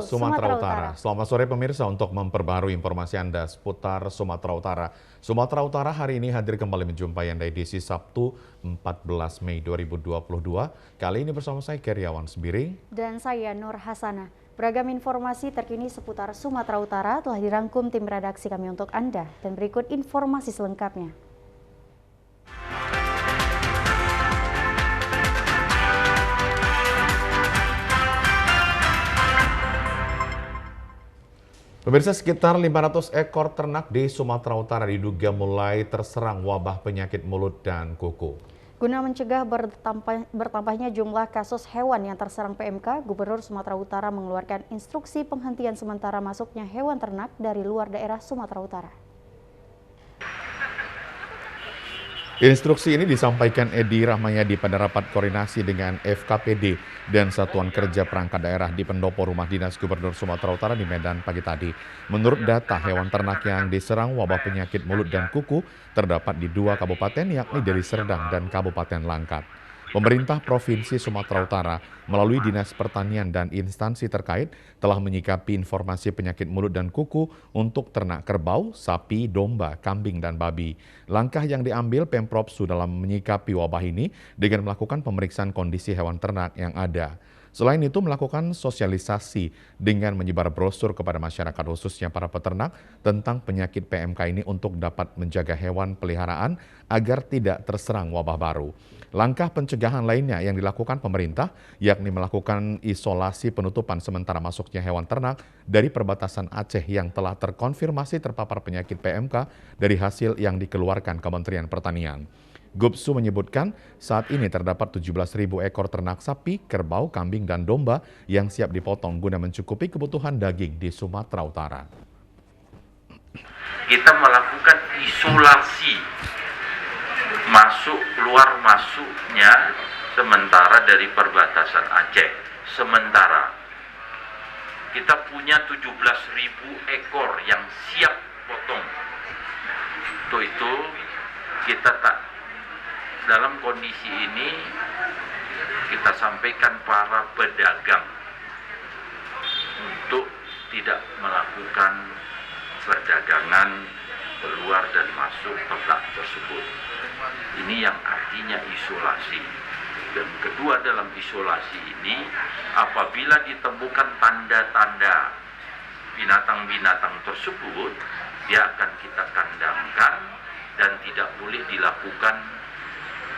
Sumatera Utara. Selamat sore pemirsa, untuk memperbarui informasi Anda seputar Sumatera Utara. Sumatera Utara hari ini hadir kembali menjumpai Anda edisi Sabtu 14 Mei 2022. Kali ini bersama saya Keriawan Sembiring. Dan saya Nur Hasanah. Beragam informasi terkini seputar Sumatera Utara telah dirangkum tim redaksi kami untuk Anda. Dan berikut informasi selengkapnya. Pemirsa, sekitar 500 ekor ternak di Sumatera Utara diduga mulai terserang wabah penyakit mulut dan kuku. Guna mencegah bertambahnya jumlah kasus hewan yang terserang PMK, Gubernur Sumatera Utara mengeluarkan instruksi penghentian sementara masuknya hewan ternak dari luar daerah Sumatera Utara. Instruksi ini disampaikan Edi Rahmayadi pada rapat koordinasi dengan FKPD dan Satuan Kerja Perangkat Daerah di pendopo Rumah Dinas Gubernur Sumatera Utara di Medan pagi tadi. Menurut data, hewan ternak yang diserang wabah penyakit mulut dan kuku terdapat di 2 kabupaten, yakni Deli Serdang dan Kabupaten Langkat. Pemerintah Provinsi Sumatera Utara melalui Dinas Pertanian dan instansi terkait telah menyikapi informasi penyakit mulut dan kuku untuk ternak kerbau, sapi, domba, kambing, dan babi. Langkah yang diambil Pemprov dalam menyikapi wabah ini dengan melakukan pemeriksaan kondisi hewan ternak yang ada. Selain itu, melakukan sosialisasi dengan menyebar brosur kepada masyarakat, khususnya para peternak, tentang penyakit PMK ini untuk dapat menjaga hewan peliharaan agar tidak terserang wabah baru. Langkah pencegahan lainnya yang dilakukan pemerintah, yakni melakukan isolasi penutupan sementara masuknya hewan ternak dari perbatasan Aceh yang telah terkonfirmasi terpapar penyakit PMK dari hasil yang dikeluarkan Kementerian Pertanian. Gubsu menyebutkan saat ini terdapat 17.000 ekor ternak sapi, kerbau, kambing, dan domba yang siap dipotong guna mencukupi kebutuhan daging di Sumatera Utara. Kita melakukan isolasi keluar masuknya sementara dari perbatasan Aceh. Sementara kita punya 17.000 ekor yang siap potong. Untuk itu kita dalam kondisi ini kita sampaikan para pedagang untuk tidak melakukan perdagangan keluar dan masuk ternak tersebut. Ini yang artinya isolasi. Dan kedua, dalam isolasi ini apabila ditemukan tanda-tanda binatang-binatang tersebut, dia akan kita kandangkan dan tidak boleh dilakukan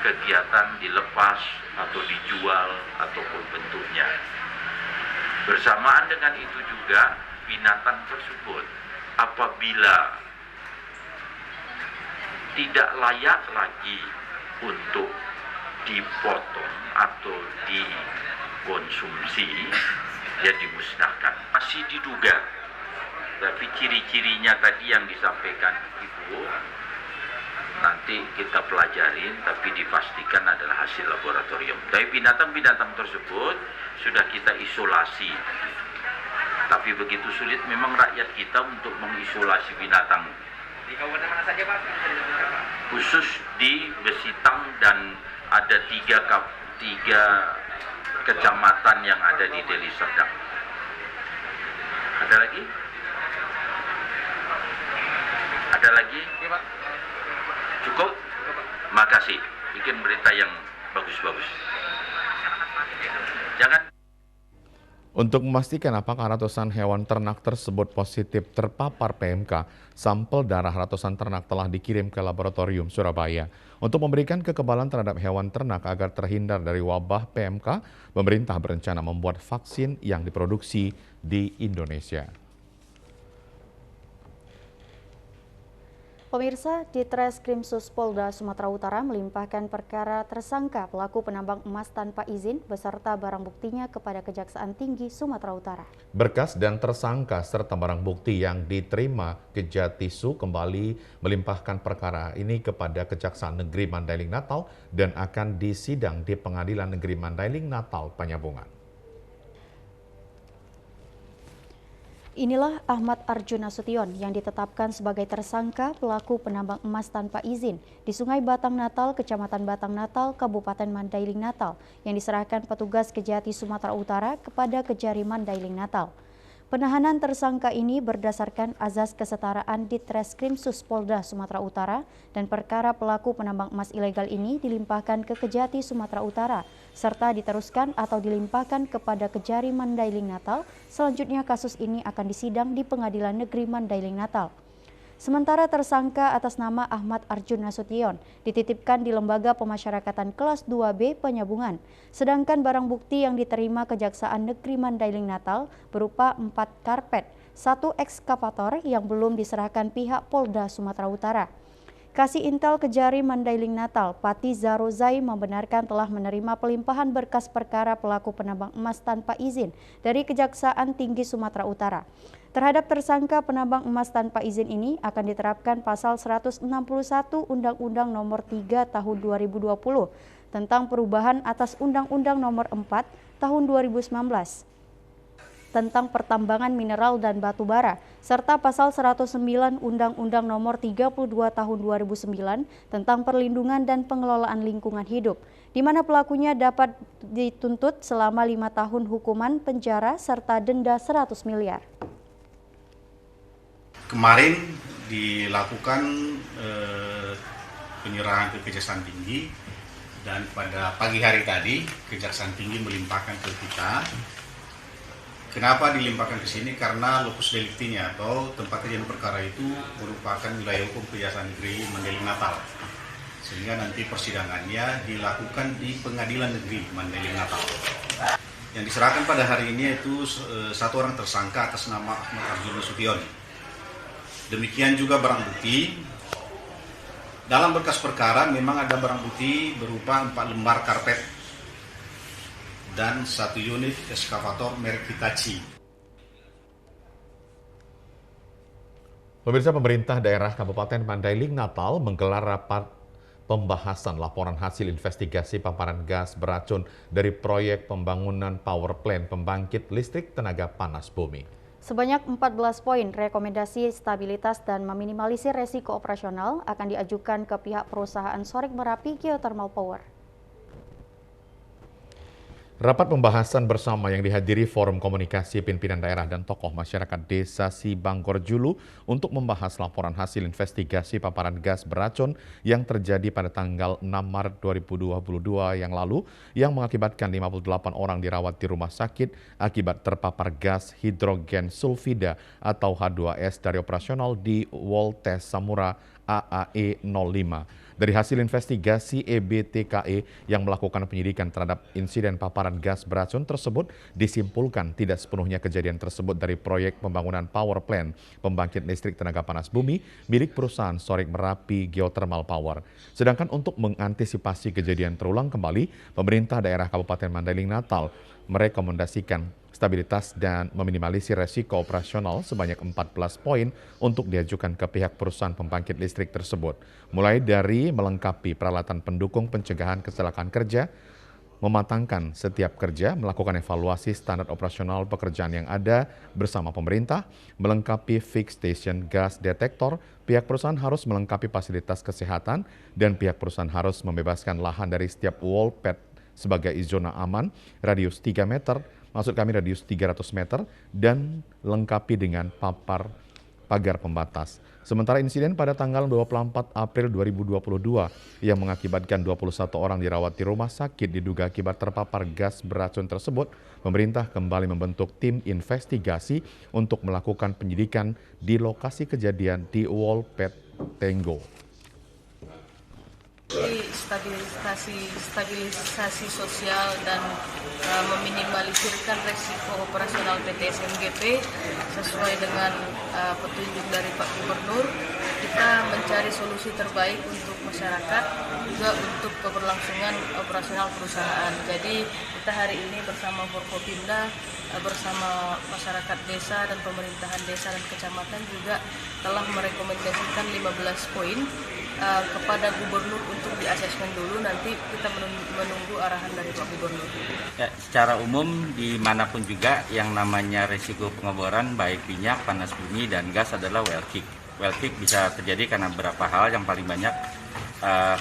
kegiatan dilepas atau dijual ataupun bentuknya. Bersamaan dengan itu juga binatang tersebut apabila tidak layak lagi untuk dipotong atau dikonsumsi, ya dimusnahkan. Masih diduga, tapi ciri-cirinya tadi yang disampaikan Ibu nanti kita pelajarin, tapi dipastikan adalah hasil laboratorium. Tapi binatang-binatang tersebut sudah kita isolasi. Tapi begitu sulit memang rakyat kita untuk mengisolasi binatang. Di kawasan mana saja Pak? Khusus di Besitang dan ada 3 kecamatan yang ada di Deli Serdang. Ada lagi? Ada lagi? Ya, Pak. Cukup? Makasih. Bikin berita yang bagus-bagus. Jangan. Untuk memastikan apakah ratusan hewan ternak tersebut positif terpapar PMK, sampel darah ratusan ternak telah dikirim ke laboratorium Surabaya. Untuk memberikan kekebalan terhadap hewan ternak agar terhindar dari wabah PMK, pemerintah berencana membuat vaksin yang diproduksi di Indonesia. Pemirsa, Ditreskrimsus Polda Sumatera Utara melimpahkan perkara tersangka pelaku penambang emas tanpa izin beserta barang buktinya kepada Kejaksaan Tinggi Sumatera Utara. Berkas dan tersangka serta barang bukti yang diterima Kejatisu kembali melimpahkan perkara ini kepada Kejaksaan Negeri Mandailing Natal dan akan disidang di Pengadilan Negeri Mandailing Natal Penyambungan. Inilah Ahmad Arjuna Sution yang ditetapkan sebagai tersangka pelaku penambang emas tanpa izin di Sungai Batang Natal, Kecamatan Batang Natal, Kabupaten Mandailing Natal yang diserahkan petugas Kejati Sumatera Utara kepada Kejari Mandailing Natal. Penahanan tersangka ini berdasarkan azas kesetaraan Ditreskrimsus Polda Sumatera Utara dan perkara pelaku penambang emas ilegal ini dilimpahkan ke Kejati Sumatera Utara serta diteruskan atau dilimpahkan kepada Kejari Mandailing Natal. Selanjutnya kasus ini akan disidang di Pengadilan Negeri Mandailing Natal. Sementara tersangka atas nama Ahmad Arjun Nasution dititipkan di Lembaga Pemasyarakatan Kelas 2B Penyambungan. Sedangkan barang bukti yang diterima Kejaksaan Negeri Mandailing Natal berupa 4 karpet, 1 ekskavator yang belum diserahkan pihak Polda Sumatera Utara. Kasih Intel Kejari Mandailing Natal, Pati Zarozai membenarkan telah menerima pelimpahan berkas perkara pelaku penambang emas tanpa izin dari Kejaksaan Tinggi Sumatera Utara. Terhadap tersangka penambang emas tanpa izin ini akan diterapkan pasal 161 Undang-Undang Nomor 3 Tahun 2020 tentang perubahan atas Undang-Undang Nomor 4 Tahun 2019 tentang pertambangan mineral dan batu bara, serta pasal 109 Undang-Undang Nomor 32 Tahun 2009 tentang perlindungan dan pengelolaan lingkungan hidup, di mana pelakunya dapat dituntut selama 5 tahun hukuman penjara serta denda 100 miliar. Kemarin dilakukan penyerahan ke Kejaksaan Tinggi dan pada pagi hari tadi Kejaksaan Tinggi melimpahkan ke kita. Kenapa dilimpahkan ke sini? Karena lokus deliktinya atau tempat kejadian perkara itu merupakan wilayah hukum Kejaksaan Negeri Mandailing Natal. Sehingga nanti persidangannya dilakukan di Pengadilan Negeri Mandailing Natal. Yang diserahkan pada hari ini itu 1 orang tersangka atas nama Ahmad Arjun Nasution. Demikian juga barang bukti. Dalam berkas perkara memang ada barang bukti berupa 4 lembar karpet dan 1 unit ekskavator merek Hitachi. Pemirsa, pemerintah daerah Kabupaten Mandailing Natal menggelar rapat pembahasan laporan hasil investigasi paparan gas beracun dari proyek pembangunan power plant pembangkit listrik tenaga panas bumi. Sebanyak 14 poin rekomendasi stabilitas dan meminimalisir resiko operasional akan diajukan ke pihak perusahaan Sorik Merapi Geothermal Power. Rapat pembahasan bersama yang dihadiri Forum Komunikasi Pimpinan Daerah dan Tokoh Masyarakat Desa Sibanggor Julu untuk membahas laporan hasil investigasi paparan gas beracun yang terjadi pada tanggal 6 Maret 2022 yang lalu yang mengakibatkan 58 orang dirawat di rumah sakit akibat terpapar gas hidrogen sulfida atau H2S dari operasional di Woltes Samura AAE 05. Dari hasil investigasi EBTKE yang melakukan penyidikan terhadap insiden paparan gas beracun tersebut disimpulkan tidak sepenuhnya kejadian tersebut dari proyek pembangunan power plant pembangkit listrik tenaga panas bumi milik perusahaan Sorik Merapi Geothermal Power. Sedangkan untuk mengantisipasi kejadian terulang kembali, pemerintah daerah Kabupaten Mandailing Natal merekomendasikan stabilitas dan meminimalisir resiko operasional sebanyak 14 poin untuk diajukan ke pihak perusahaan pembangkit listrik tersebut. Mulai dari melengkapi peralatan pendukung pencegahan kecelakaan kerja, mematangkan setiap kerja, melakukan evaluasi standar operasional pekerjaan yang ada bersama pemerintah, melengkapi fixed station gas detektor, pihak perusahaan harus melengkapi fasilitas kesehatan, dan pihak perusahaan harus membebaskan lahan dari setiap wall pad sebagai zona aman, radius 3 meter, maksud kami radius 300 meter, dan lengkapi dengan pagar pembatas. Sementara insiden pada tanggal 24 April 2022 yang mengakibatkan 21 orang dirawat di rumah sakit diduga akibat terpapar gas beracun tersebut, pemerintah kembali membentuk tim investigasi untuk melakukan penyidikan di lokasi kejadian di Wolpet Tenggo. Stabilisasi sosial dan meminimalisirkan resiko operasional PT SMGP sesuai dengan petunjuk dari Pak Gubernur. Kita mencari solusi terbaik untuk masyarakat, juga untuk keberlangsungan operasional perusahaan. Jadi kita hari ini bersama Forkopimda, bersama masyarakat desa dan pemerintahan desa dan kecamatan juga telah merekomendasikan 15 poin kepada Gubernur untuk di-asesmen dulu, nanti kita menunggu arahan dari Pak Gubernur. Ya, secara umum dimanapun juga yang namanya resiko pengeboran baik minyak, panas bumi, dan gas adalah well kick. Well kick bisa terjadi karena beberapa hal, yang paling banyak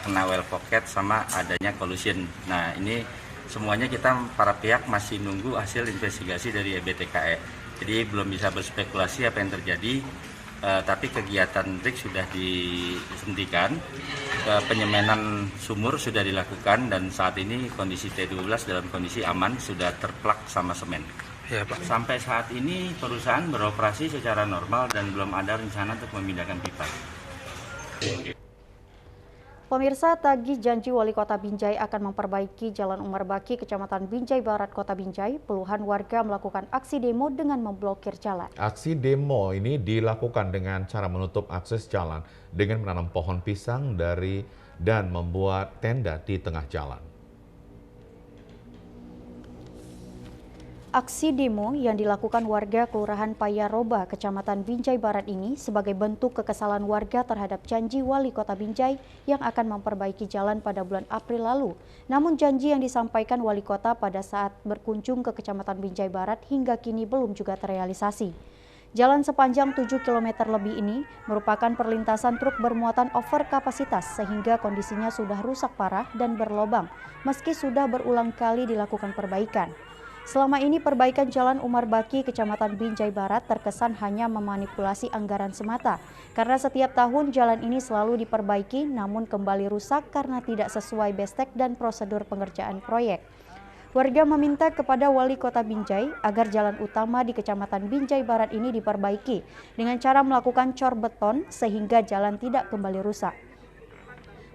kena well pocket sama adanya collusion. Nah ini semuanya kita para pihak masih nunggu hasil investigasi dari EBTKE. Jadi belum bisa berspekulasi apa yang terjadi, tapi kegiatan trik sudah dihentikan, penyemanan sumur sudah dilakukan dan saat ini kondisi T12 dalam kondisi aman, sudah terplak sama semen. Ya, Pak. Sampai saat ini perusahaan beroperasi secara normal dan belum ada rencana untuk memindahkan pipa. Pemirsa, tagih janji Wali Kota Binjai akan memperbaiki Jalan Umar Baki, Kecamatan Binjai Barat, Kota Binjai. Puluhan warga melakukan aksi demo dengan memblokir jalan. Aksi demo ini dilakukan dengan cara menutup akses jalan dengan menanam pohon pisang dan membuat tenda di tengah jalan. Aksi demo yang dilakukan warga Kelurahan Payaroba, Kecamatan Binjai Barat ini sebagai bentuk kekesalan warga terhadap janji Wali Kota Binjai yang akan memperbaiki jalan pada bulan April lalu. Namun janji yang disampaikan Wali Kota pada saat berkunjung ke Kecamatan Binjai Barat hingga kini belum juga terrealisasi. Jalan sepanjang 7 km lebih ini merupakan perlintasan truk bermuatan over kapasitas sehingga kondisinya sudah rusak parah dan berlobang meski sudah berulang kali dilakukan perbaikan. Selama ini perbaikan Jalan Umar Baki, Kecamatan Binjai Barat terkesan hanya memanipulasi anggaran semata. Karena setiap tahun jalan ini selalu diperbaiki namun kembali rusak karena tidak sesuai bestek dan prosedur pengerjaan proyek. Warga meminta kepada Wali Kota Binjai agar jalan utama di Kecamatan Binjai Barat ini diperbaiki dengan cara melakukan cor beton sehingga jalan tidak kembali rusak.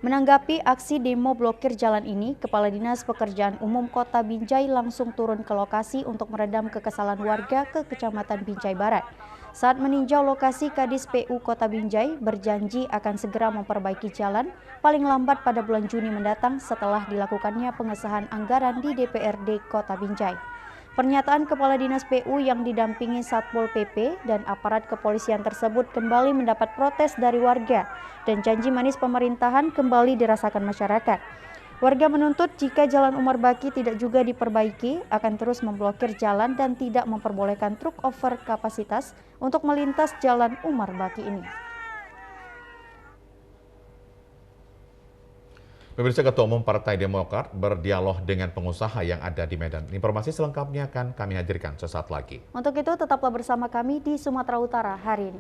Menanggapi aksi demo blokir jalan ini, Kepala Dinas Pekerjaan Umum Kota Binjai langsung turun ke lokasi untuk meredam kekesalan warga ke Kecamatan Binjai Barat. Saat meninjau lokasi, Kadis PU Kota Binjai berjanji akan segera memperbaiki jalan paling lambat pada bulan Juni mendatang setelah dilakukannya pengesahan anggaran di DPRD Kota Binjai. Pernyataan Kepala Dinas PU yang didampingi Satpol PP dan aparat kepolisian tersebut kembali mendapat protes dari warga dan janji manis pemerintahan kembali dirasakan masyarakat. Warga menuntut jika Jalan Umar Baki tidak juga diperbaiki akan terus memblokir jalan dan tidak memperbolehkan truk over kapasitas untuk melintas Jalan Umar Baki ini. Pemirsa, Ketua Umum Partai Demokrat berdialog dengan pengusaha yang ada di Medan. Informasi selengkapnya akan kami hadirkan sesaat lagi. Untuk itu, tetaplah bersama kami di Sumatera Utara hari ini.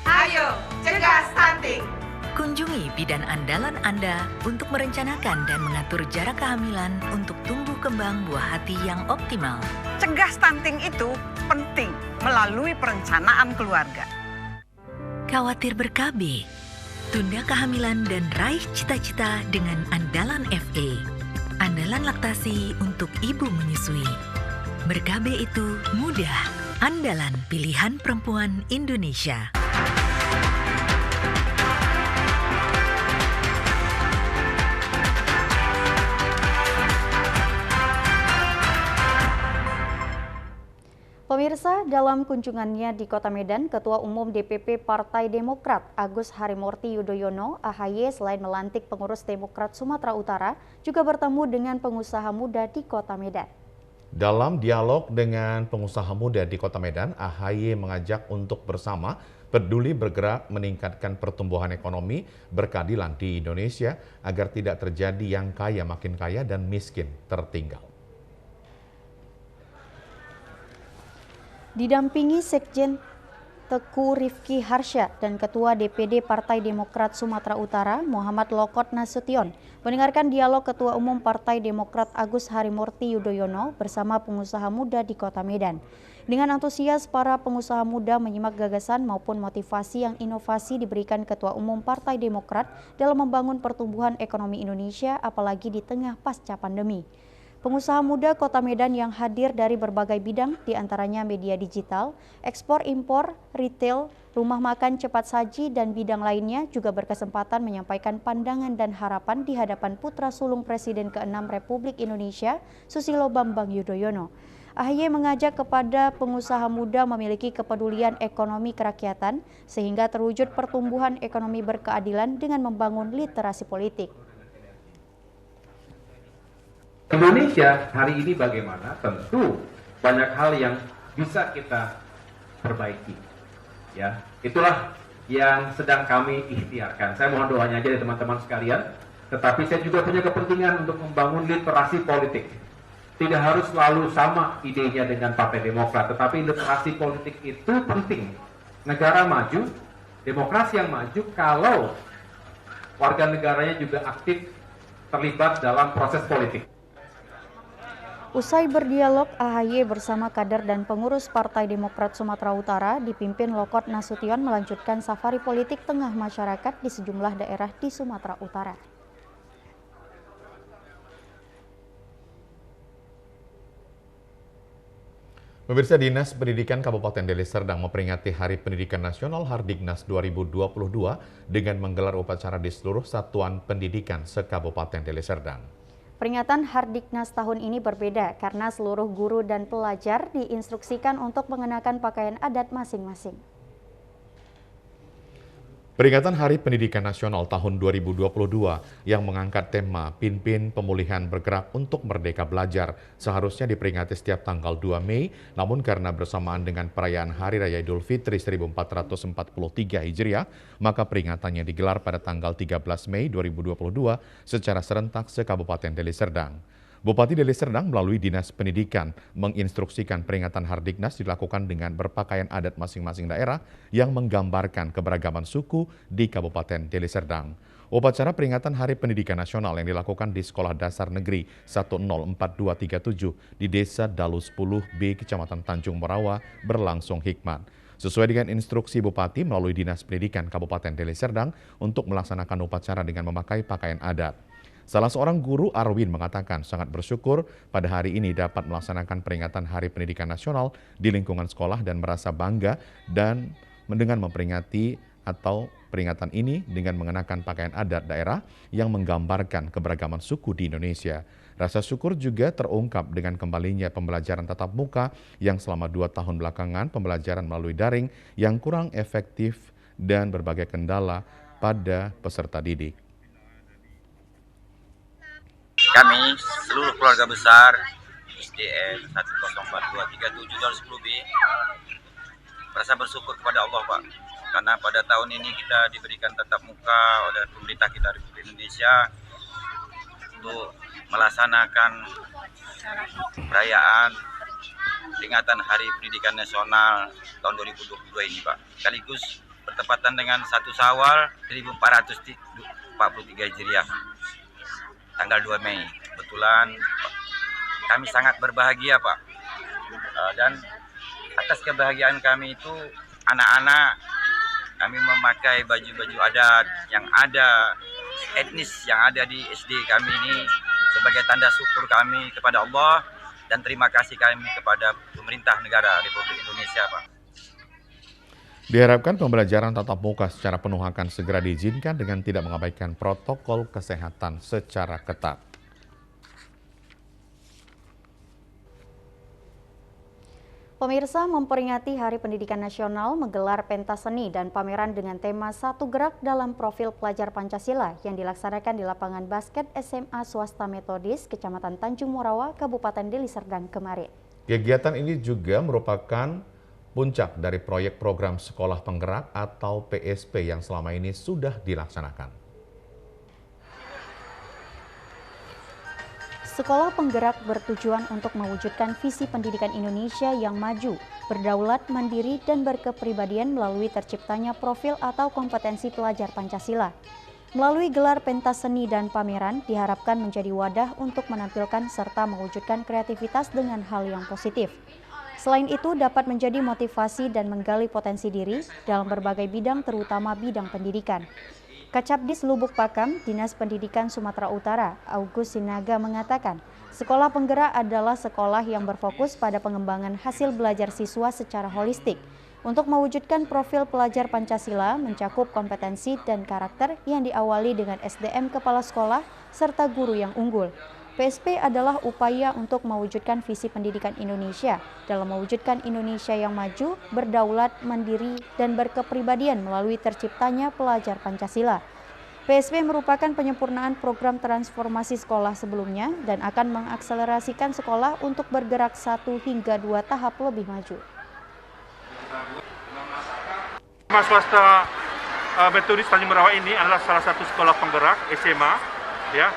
Ayo, cegah stunting! Kunjungi bidan andalan Anda untuk merencanakan dan mengatur jarak kehamilan untuk tumbuh kembang buah hati yang optimal. Cegah stunting itu penting melalui perencanaan keluarga. Khawatir ber-KB? Tunda kehamilan dan raih cita-cita dengan Andalan FA. Andalan laktasi untuk ibu menyusui. Ber-KB itu mudah. Andalan pilihan perempuan Indonesia. Pemirsa, dalam kunjungannya di Kota Medan, Ketua Umum DPP Partai Demokrat Agus Harimurti Yudhoyono (AHY) selain melantik pengurus Demokrat Sumatera Utara, juga bertemu dengan pengusaha muda di Kota Medan. Dalam dialog dengan pengusaha muda di Kota Medan, AHY mengajak untuk bersama peduli bergerak meningkatkan pertumbuhan ekonomi berkeadilan di Indonesia agar tidak terjadi yang kaya makin kaya dan miskin tertinggal. Didampingi Sekjen Teku Rifki Harsha dan Ketua DPD Partai Demokrat Sumatera Utara Muhammad Lokot Nasution mendengarkan dialog Ketua Umum Partai Demokrat Agus Harimurti Yudhoyono bersama pengusaha muda di Kota Medan. Dengan antusias, para pengusaha muda menyimak gagasan maupun motivasi yang inovasi diberikan Ketua Umum Partai Demokrat dalam membangun pertumbuhan ekonomi Indonesia apalagi di tengah pasca pandemi. Pengusaha muda Kota Medan yang hadir dari berbagai bidang, diantaranya media digital, ekspor-impor, retail, rumah makan cepat saji, dan bidang lainnya juga berkesempatan menyampaikan pandangan dan harapan di hadapan putra sulung Presiden ke-6 Republik Indonesia, Susilo Bambang Yudhoyono. AHY mengajak kepada pengusaha muda memiliki kepedulian ekonomi kerakyatan sehingga terwujud pertumbuhan ekonomi berkeadilan dengan membangun literasi politik. Indonesia hari ini bagaimana? Tentu banyak hal yang bisa kita perbaiki. Ya, itulah yang sedang kami ikhtiarkan. Saya mohon doanya aja dari teman-teman sekalian. Tetapi saya juga punya kepentingan untuk membangun literasi politik. Tidak harus selalu sama idenya dengan Partai Demokrat, tetapi literasi politik itu penting. Negara maju, demokrasi yang maju kalau warga negaranya juga aktif terlibat dalam proses politik. Usai berdialog, AHY bersama kader dan pengurus Partai Demokrat Sumatera Utara dipimpin Lokot Nasution melanjutkan safari politik tengah masyarakat di sejumlah daerah di Sumatera Utara. Pemirsa, Dinas Pendidikan Kabupaten Deli Serdang memperingati Hari Pendidikan Nasional Hardiknas 2022 dengan menggelar upacara di seluruh satuan pendidikan se-Kabupaten Deli Serdang. Peringatan Hardiknas tahun ini berbeda karena seluruh guru dan pelajar diinstruksikan untuk mengenakan pakaian adat masing-masing. Peringatan Hari Pendidikan Nasional tahun 2022 yang mengangkat tema Pimpin Pemulihan Bergerak untuk Merdeka Belajar seharusnya diperingati setiap tanggal 2 Mei, namun karena bersamaan dengan perayaan Hari Raya Idul Fitri 1443 Hijriah, maka peringatannya digelar pada tanggal 13 Mei 2022 secara serentak se-Kabupaten Deli Serdang. Bupati Deli Serdang melalui Dinas Pendidikan menginstruksikan peringatan Hardiknas dilakukan dengan berpakaian adat masing-masing daerah yang menggambarkan keberagaman suku di Kabupaten Deli Serdang. Upacara peringatan Hari Pendidikan Nasional yang dilakukan di Sekolah Dasar Negeri 104237 di Desa Dalu 10B, Kecamatan Tanjung Morawa berlangsung hikmat. Sesuai dengan instruksi Bupati melalui Dinas Pendidikan Kabupaten Deli Serdang untuk melaksanakan upacara dengan memakai pakaian adat. Salah seorang guru Arwin mengatakan sangat bersyukur pada hari ini dapat melaksanakan peringatan Hari Pendidikan Nasional di lingkungan sekolah dan merasa bangga dan dengan memperingati atau peringatan ini dengan mengenakan pakaian adat daerah yang menggambarkan keberagaman suku di Indonesia. Rasa syukur juga terungkap dengan kembalinya pembelajaran tatap muka yang selama 2 tahun belakangan pembelajaran melalui daring yang kurang efektif dan berbagai kendala pada peserta didik. Kami seluruh keluarga besar SDN 104237 Dalu 10B merasa bersyukur kepada Allah, Pak, karena pada tahun ini kita diberikan tatap muka oleh pemerintah kita Republik Indonesia untuk melaksanakan perayaan peringatan Hari Pendidikan Nasional tahun 2022 ini, Pak. Sekaligus bertepatan dengan 1 Syawal 1443 Hijriah. Tanggal 2 Mei. Kebetulan kami sangat berbahagia, Pak. Dan atas kebahagiaan kami itu anak-anak kami memakai baju-baju adat yang ada, etnis yang ada di SD kami ini sebagai tanda syukur kami kepada Allah dan terima kasih kami kepada pemerintah negara Republik Indonesia, Pak. Diharapkan pembelajaran tatap muka secara penuh akan segera diizinkan dengan tidak mengabaikan protokol kesehatan secara ketat. Pemirsa, memperingati Hari Pendidikan Nasional menggelar pentas seni dan pameran dengan tema Satu Gerak dalam Profil Pelajar Pancasila yang dilaksanakan di lapangan basket SMA Swasta Metodis, Kecamatan Tanjung Morawa, Kabupaten Deli Serdang kemarin. Kegiatan ini juga merupakan puncak dari proyek program Sekolah Penggerak atau PSP yang selama ini sudah dilaksanakan. Sekolah Penggerak bertujuan untuk mewujudkan visi pendidikan Indonesia yang maju, berdaulat, mandiri, dan berkepribadian melalui terciptanya profil atau kompetensi pelajar Pancasila. Melalui gelar pentas seni dan pameran diharapkan menjadi wadah untuk menampilkan serta mewujudkan kreativitas dengan hal yang positif. Selain itu dapat menjadi motivasi dan menggali potensi diri dalam berbagai bidang terutama bidang pendidikan. Kacabdis Lubuk Pakam, Dinas Pendidikan Sumatera Utara, August Sinaga mengatakan, Sekolah Penggerak adalah sekolah yang berfokus pada pengembangan hasil belajar siswa secara holistik. Untuk mewujudkan profil pelajar Pancasila mencakup kompetensi dan karakter yang diawali dengan SDM kepala sekolah serta guru yang unggul. PSP adalah upaya untuk mewujudkan visi pendidikan Indonesia dalam mewujudkan Indonesia yang maju, berdaulat, mandiri, dan berkepribadian melalui terciptanya pelajar Pancasila. PSP merupakan penyempurnaan program transformasi sekolah sebelumnya dan akan mengakselerasikan sekolah untuk bergerak 1 hingga 2 tahap lebih maju. Swasta Metodis Tanjung Merawat ini adalah salah satu sekolah penggerak SMA ya,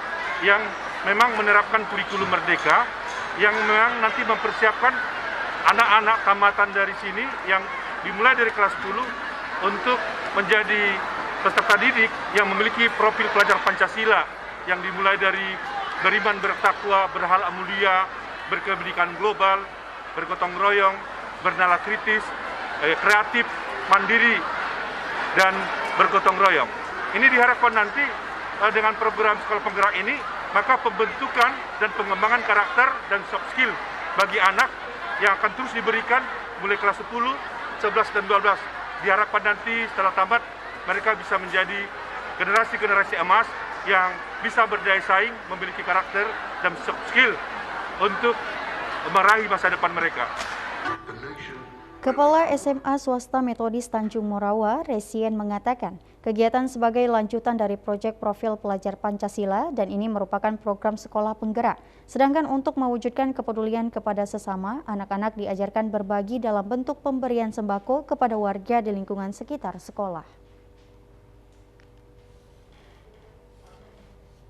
yang memang menerapkan kurikulum merdeka yang memang nanti mempersiapkan anak-anak tamatan dari sini yang dimulai dari kelas 10 untuk menjadi peserta didik yang memiliki profil pelajar Pancasila yang dimulai dari beriman, bertakwa, berhalal mulia, berkebidikan global, bergotong royong, bernalar kritis, kreatif, mandiri, dan bergotong royong. Ini diharapkan nanti dengan program sekolah penggerak ini, maka pembentukan dan pengembangan karakter dan soft skill bagi anak yang akan terus diberikan mulai kelas 10, 11, dan 12. Diharapkan nanti setelah tamat, mereka bisa menjadi generasi-generasi emas yang bisa berdaya saing, memiliki karakter dan soft skill untuk meraih masa depan mereka. Kepala SMA Swasta Metodis Tanjung Morawa, Resien, mengatakan kegiatan sebagai lanjutan dari proyek profil pelajar Pancasila dan ini merupakan program sekolah penggerak. Sedangkan untuk mewujudkan kepedulian kepada sesama, anak-anak diajarkan berbagi dalam bentuk pemberian sembako kepada warga di lingkungan sekitar sekolah.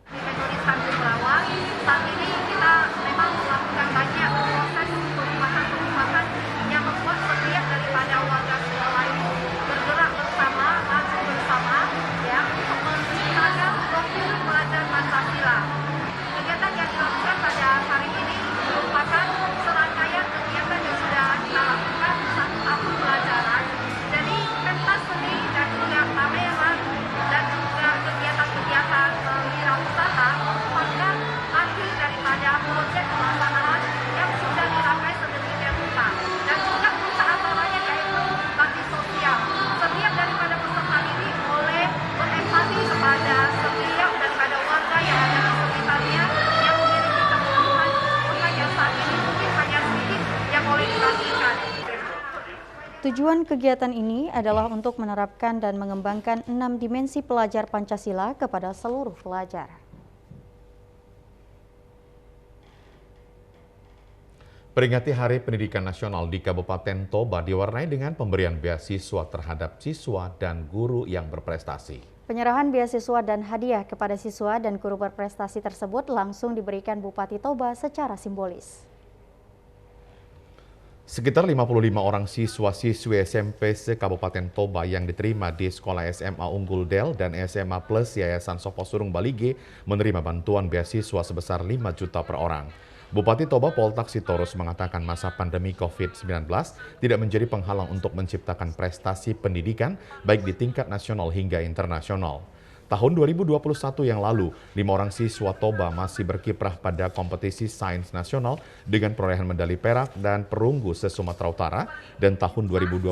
Di Metodis Tanjung Morawa, saat ini kita memang melakukan banyak proses pengubatan yang membuat setiap daripada warga sekolah ini bergerak bersama, maju bersama, ya, untuk menciptakan profil pelajar Pancasila. Kegiatan yang dilakukan pada hari ini merupakan serangkaian kegiatan yang sudah kita lakukan satu tahun pelajaran. Jadi pentas seni dan juga pameran dan juga kegiatan-kegiatan wirausaha merupakan akhir daripada proyek pelaksanaan yang sudah dirancang sedemikian rupa. Dan juga usaha antaranya yaitu bakti sosial. Setiap daripada peserta didik boleh berempati kepada setiap daripada warga yang ada di sekitarnya yang memiliki kebutuhan yang saat ini mungkin hanya sedikit yang boleh dibagikan. Tujuan kegiatan ini adalah untuk menerapkan dan mengembangkan 6 dimensi pelajar Pancasila kepada seluruh pelajar. Peringati Hari Pendidikan Nasional di Kabupaten Toba diwarnai dengan pemberian beasiswa terhadap siswa dan guru yang berprestasi. Penyerahan beasiswa dan hadiah kepada siswa dan guru berprestasi tersebut langsung diberikan Bupati Toba secara simbolis. Sekitar 55 orang siswa-siswi SMP se-Kabupaten Toba yang diterima di Sekolah SMA Unggul Del dan SMA Plus Yayasan Soposurung Balige menerima bantuan beasiswa sebesar 5 juta per orang. Bupati Toba Poltak Sitorus mengatakan masa pandemi COVID-19 tidak menjadi penghalang untuk menciptakan prestasi pendidikan baik di tingkat nasional hingga internasional. Tahun 2021 yang lalu, 5 orang siswa Toba masih berkiprah pada kompetisi sains nasional dengan perolehan medali perak dan perunggu se-Sumatera Utara, dan tahun 2022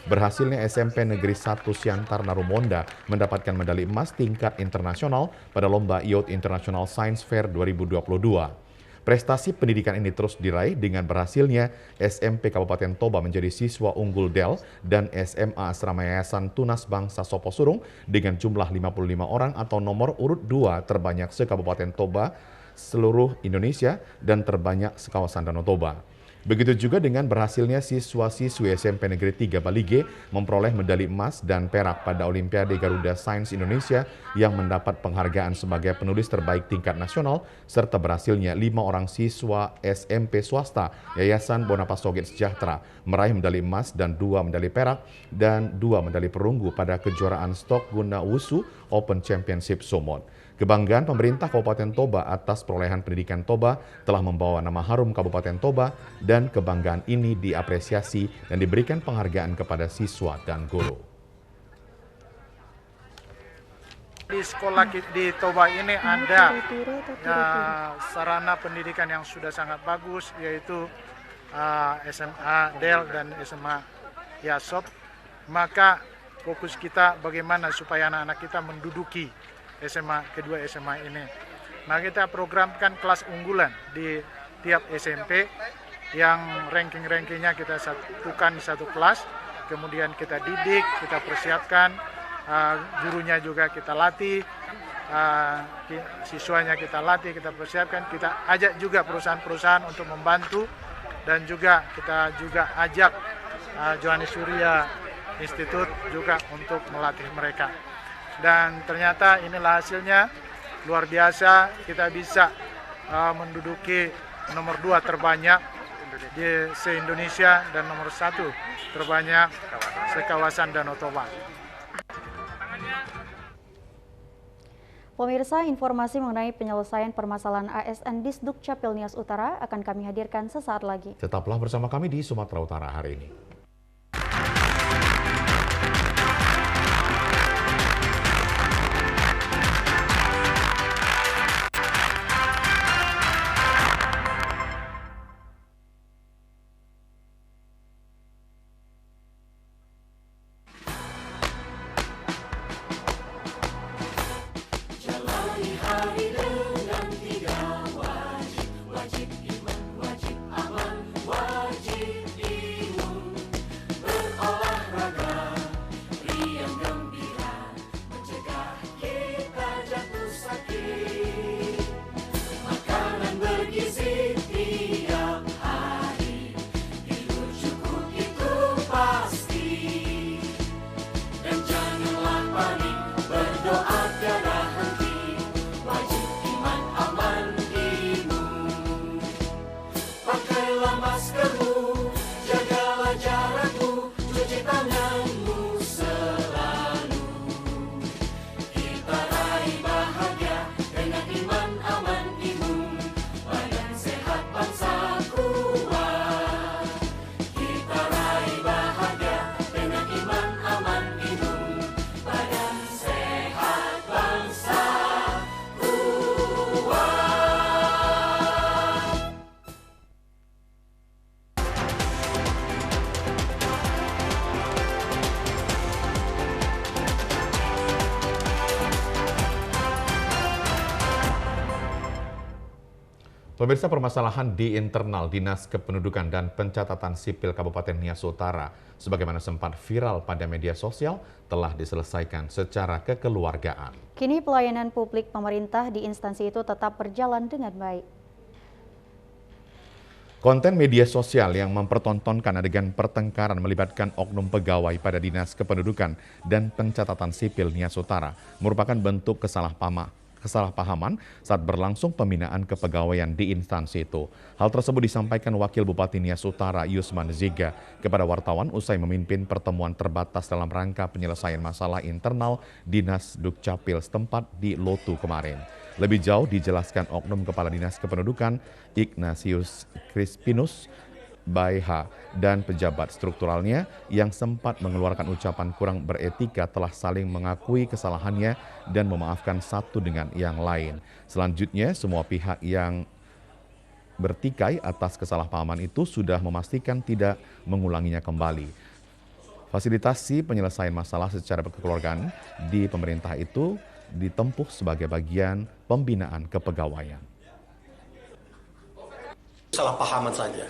berhasilnya SMP Negeri 1 Siantar Narumonda mendapatkan medali emas tingkat internasional pada Lomba IOT International Science Fair 2022. Prestasi pendidikan ini terus diraih dengan berhasilnya SMP Kabupaten Toba menjadi siswa unggul Del dan SMA Asrama Yayasan Tunas Bangsa Soposurung dengan jumlah 55 orang atau nomor urut 2 terbanyak se-Kabupaten Toba seluruh Indonesia dan terbanyak sekawasan Danau Toba. Begitu juga dengan berhasilnya siswa-siswi SMP Negeri 3 Balige memperoleh medali emas dan perak pada Olimpiade Garuda Sains Indonesia yang mendapat penghargaan sebagai penulis terbaik tingkat nasional, serta berhasilnya 5 orang siswa SMP swasta Yayasan Bonapasoget Sejahtera meraih medali emas dan 2 medali perak dan 2 medali perunggu pada kejuaraan stok guna wusu Open Championship Sumut. Kebanggaan pemerintah Kabupaten Toba atas perolehan pendidikan Toba telah membawa nama harum Kabupaten Toba dan kebanggaan ini diapresiasi dan diberikan penghargaan kepada siswa dan guru. Di sekolah di Toba ini ada sarana pendidikan yang sudah sangat bagus, yaitu SMA Del dan SMA Yasop. Maka fokus kita bagaimana supaya anak-anak kita menduduki kedua SMA ini. Nah, kita programkan kelas unggulan di tiap SMP yang ranking-rankingnya kita satukan di satu kelas, kemudian kita didik, kita persiapkan, gurunya juga kita latih, siswanya kita latih, kita persiapkan, kita ajak juga perusahaan-perusahaan untuk membantu, dan juga kita ajak Johannes Surya institut juga untuk melatih mereka. Dan ternyata inilah hasilnya, luar biasa, kita bisa menduduki nomor 2 terbanyak di se-Indonesia dan nomor 1 terbanyak se-kawasan Danau Toba. Pemirsa, informasi mengenai penyelesaian permasalahan ASN di Dukcapil Nias Utara akan kami hadirkan sesaat lagi. Tetaplah bersama kami di Sumatera Utara hari ini. Pemirsa, permasalahan di internal Dinas Kependudukan dan Pencatatan Sipil Kabupaten Nias Utara, sebagaimana sempat viral pada media sosial, telah diselesaikan secara kekeluargaan. Kini pelayanan publik pemerintah di instansi itu tetap berjalan dengan baik. Konten media sosial yang mempertontonkan adegan pertengkaran melibatkan oknum pegawai pada Dinas Kependudukan dan Pencatatan Sipil Nias Utara merupakan bentuk kesalahpahaman saat berlangsung pembinaan kepegawaian di instansi itu. Hal tersebut disampaikan Wakil Bupati Nias Utara Yusman Ziga kepada wartawan usai memimpin pertemuan terbatas dalam rangka penyelesaian masalah internal Dinas Dukcapil setempat di Lotu kemarin. Lebih jauh dijelaskan oknum Kepala Dinas Kependudukan Ignatius Crispinus Baiha dan pejabat strukturalnya yang sempat mengeluarkan ucapan kurang beretika telah saling mengakui kesalahannya dan memaafkan satu dengan yang lain. Selanjutnya, semua pihak yang bertikai atas kesalahpahaman itu sudah memastikan tidak mengulanginya kembali. Fasilitasi penyelesaian masalah secara kekeluargaan di pemerintah itu ditempuh sebagai bagian pembinaan kepegawaian. Kesalahpahaman saja.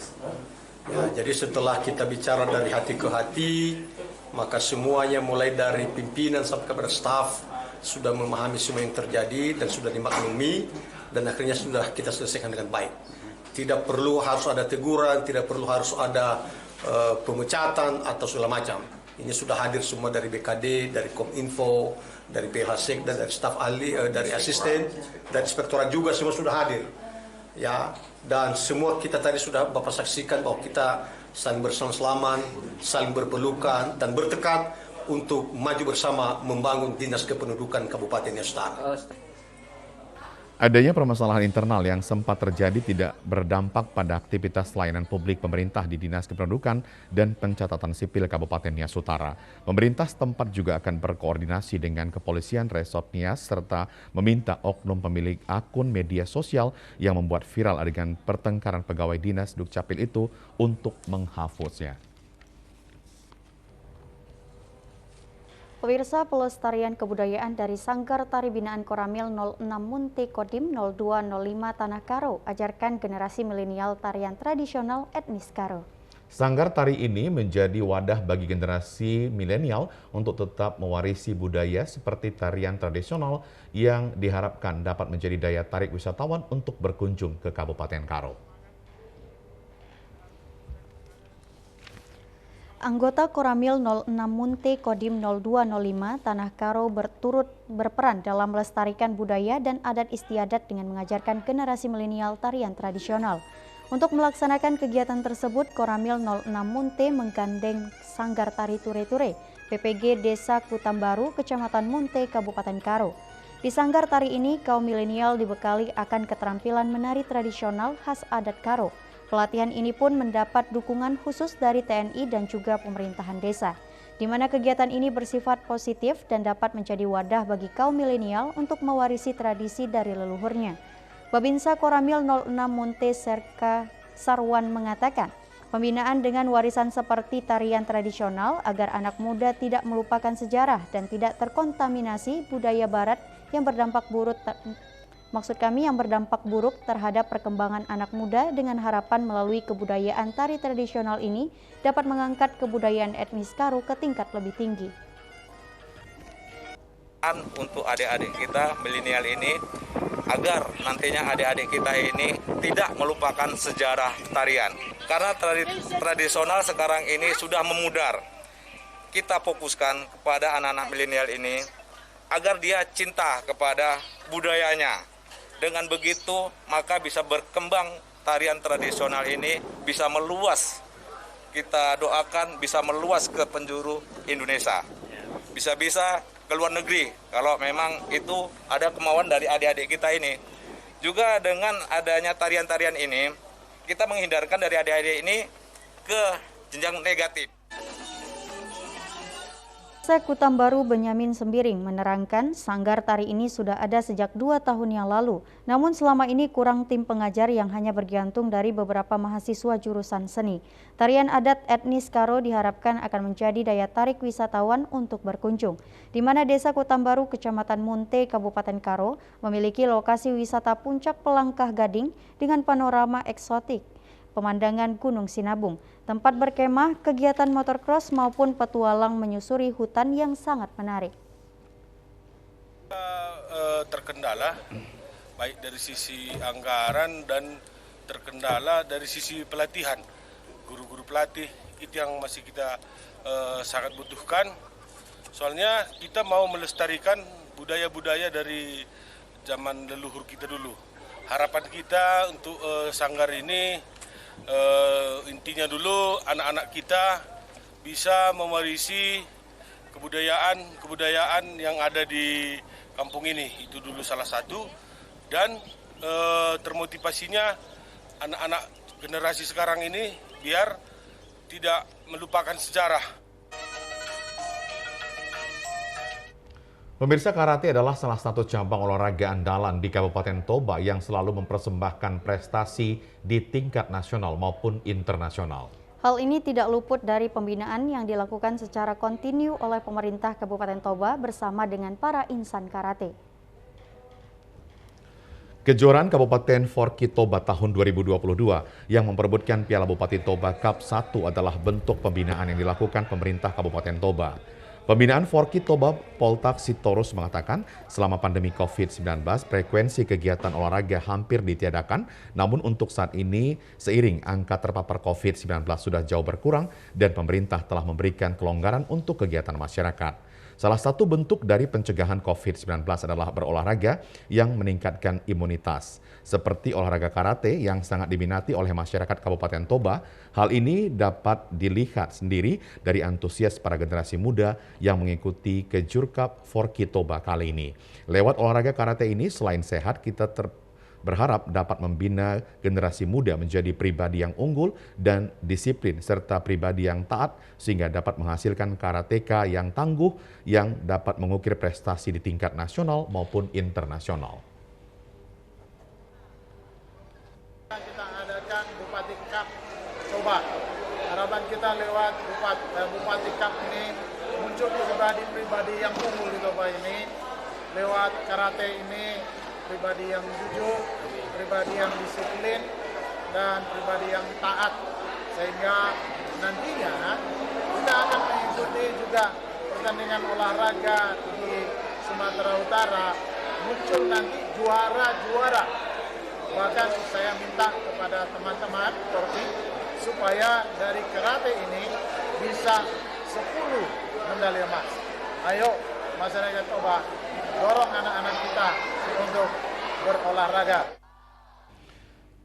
Ya, jadi setelah kita bicara dari hati ke hati, maka semuanya mulai dari pimpinan sampai kepada staf sudah memahami semua yang terjadi dan sudah dimaklumi dan akhirnya sudah kita selesaikan dengan baik. Tidak perlu harus ada teguran, tidak perlu harus ada pemecatan atau segala macam. Ini sudah hadir semua dari BKD, dari Kominfo, dari PLHSEK, dan dari staf ahli, dari asisten, dari inspektorat juga semua sudah hadir. Ya, dan semua kita tadi sudah Bapak saksikan bahwa kita saling bersalaman, saling berpelukan dan bertekad untuk maju bersama membangun Dinas Kependudukan Kabupaten Nias Utara. Adanya permasalahan internal yang sempat terjadi tidak berdampak pada aktivitas layanan publik pemerintah di Dinas Kependudukan dan Pencatatan Sipil Kabupaten Nias Utara. Pemerintah setempat juga akan berkoordinasi dengan Kepolisian Resort Nias serta meminta oknum pemilik akun media sosial yang membuat viral adegan pertengkaran pegawai Dinas Dukcapil itu untuk menghapusnya. Pemirsa, pelestarian kebudayaan dari Sanggar Tari Binaan Koramil 06 Munti Kodim 0205 Tanah Karo ajarkan generasi milenial tarian tradisional etnis Karo. Sanggar tari ini menjadi wadah bagi generasi milenial untuk tetap mewarisi budaya seperti tarian tradisional yang diharapkan dapat menjadi daya tarik wisatawan untuk berkunjung ke Kabupaten Karo. Anggota Koramil 06 Munte Kodim 0205 Tanah Karo berturut berperan dalam melestarikan budaya dan adat istiadat dengan mengajarkan generasi milenial tarian tradisional. Untuk melaksanakan kegiatan tersebut, Koramil 06 Munte menggandeng Sanggar Tari Ture-Ture, PPG Desa Kutambaru, Kecamatan Munte, Kabupaten Karo. Di sanggar tari ini, kaum milenial dibekali akan keterampilan menari tradisional khas adat Karo. Pelatihan ini pun mendapat dukungan khusus dari TNI dan juga pemerintahan desa, di mana kegiatan ini bersifat positif dan dapat menjadi wadah bagi kaum milenial untuk mewarisi tradisi dari leluhurnya. Babinsa Koramil 06 Munte Serka Sarwan mengatakan, pembinaan dengan warisan seperti tarian tradisional agar anak muda tidak melupakan sejarah dan tidak terkontaminasi budaya barat yang berdampak buruk terhadap perkembangan anak muda, dengan harapan melalui kebudayaan tari tradisional ini dapat mengangkat kebudayaan etnis Karo ke tingkat lebih tinggi. Untuk adik-adik kita milenial ini, agar nantinya adik-adik kita ini tidak melupakan sejarah tarian. Karena tradisional sekarang ini sudah memudar. Kita fokuskan kepada anak-anak milenial ini agar dia cinta kepada budayanya. Dengan begitu, maka bisa berkembang tarian tradisional ini, bisa meluas. Kita doakan bisa meluas ke penjuru Indonesia. Bisa-bisa ke luar negeri, kalau memang itu ada kemauan dari adik-adik kita ini. Juga dengan adanya tarian-tarian ini, kita menghindarkan dari adik-adik ini ke jenjang negatif. Kutambaru Benyamin Sembiring menerangkan sanggar tari ini sudah ada sejak 2 tahun yang lalu. Namun selama ini kurang tim pengajar yang hanya bergantung dari beberapa mahasiswa jurusan seni. Tarian adat etnis Karo diharapkan akan menjadi daya tarik wisatawan untuk berkunjung. Di mana Desa Kutambaru, Kecamatan Munte, Kabupaten Karo memiliki lokasi wisata puncak Pelangkah Gading dengan panorama eksotik, pemandangan Gunung Sinabung, tempat berkemah, kegiatan motorcross maupun petualang menyusuri hutan yang sangat menarik. Terkendala baik dari sisi anggaran dan terkendala dari sisi pelatihan. Guru-guru pelatih itu yang masih kita sangat butuhkan. Soalnya kita mau melestarikan budaya-budaya dari zaman leluhur kita dulu. Harapan kita untuk sanggar ini intinya dulu anak-anak kita bisa mewarisi kebudayaan yang ada di kampung ini, itu dulu salah satu, dan termotivasinya anak-anak generasi sekarang ini biar tidak melupakan sejarah. Pemirsa, karate adalah salah satu cabang olahraga andalan di Kabupaten Toba yang selalu mempersembahkan prestasi di tingkat nasional maupun internasional. Hal ini tidak luput dari pembinaan yang dilakukan secara kontinu oleh pemerintah Kabupaten Toba bersama dengan para insan karate. Kejuaraan Kabupaten Forky Toba tahun 2022 yang memperebutkan Piala Bupati Toba Cup 1 adalah bentuk pembinaan yang dilakukan pemerintah Kabupaten Toba. Pembinaan Forky Toba Poltak Sitorus mengatakan selama pandemi COVID-19 frekuensi kegiatan olahraga hampir ditiadakan, namun untuk saat ini seiring angka terpapar COVID-19 sudah jauh berkurang dan pemerintah telah memberikan kelonggaran untuk kegiatan masyarakat. Salah satu bentuk dari pencegahan COVID-19 adalah berolahraga yang meningkatkan imunitas. Seperti olahraga karate yang sangat diminati oleh masyarakat Kabupaten Toba, hal ini dapat dilihat sendiri dari antusias para generasi muda yang mengikuti Kejur Cup Forky Toba kali ini. Lewat olahraga karate ini, selain sehat, kita berharap dapat membina generasi muda menjadi pribadi yang unggul dan disiplin serta pribadi yang taat sehingga dapat menghasilkan karateka yang tangguh yang dapat mengukir prestasi di tingkat nasional maupun internasional. Kita adakan Bupati Cup Toba. Harapan kita lewat Bupati Cup ini muncul pribadi-pribadi yang unggul di Toba ini. Lewat karate ini pribadi yang jujur, pribadi yang disiplin, dan pribadi yang taat. Sehingga nantinya kita akan mengikuti juga pertandingan olahraga di Sumatera Utara. Muncul nanti juara-juara. Bahkan saya minta kepada teman-teman Forky supaya dari karate ini bisa 10 medali emas. Ayo masyarakat Toba, dorong anak-anak kita untuk berolahraga.